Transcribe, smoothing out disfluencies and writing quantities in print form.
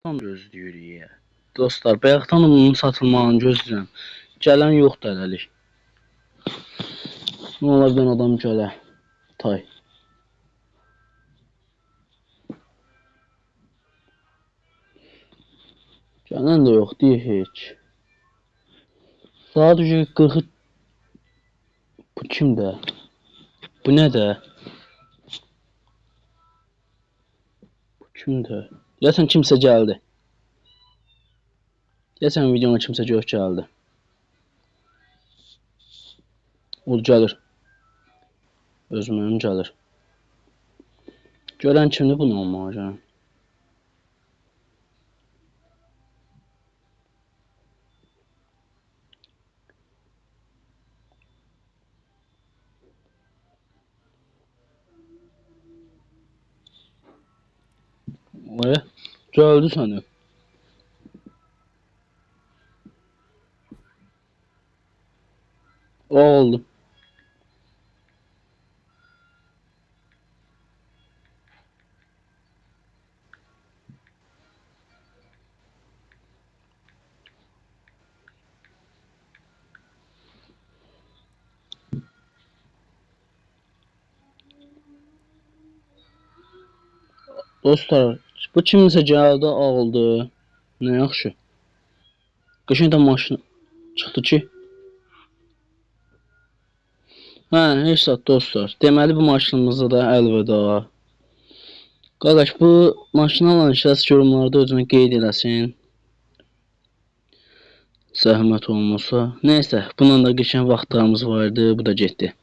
Tam gözləyirik ya. Dostlar, bayaqdan da bunun satılmağını gözləyirəm. Gələn yoxdur hələlik. Nə ola bir adam gələ. Tay. Gələn də yox, deyir heç. Saat 40. Bu kimdə? Bu nədə? Bu kimdə? Deyəsən kimsə gəldi. Deyəsən videoma kimsə gök gəldi. O gəlir. Özümün gəlir. Görən kimdir bunu olmağa gələn? Oya, gəldi səni. O oldu. Dostlar, bu kimsə gəldi, aldı. Nə yaxşı. Qəşəng də maşın çıxdı ki. Hə, heç zat dostlar. Deməli bu maşınımızda da əlvida. Qardaş, bu maşını alan şəxs yorumlarda özünə qeyd eləsin. Zəhmət olmasa. Nəysə, bununla da qəşəng vaxtlarımız vardı. Bu da getdi.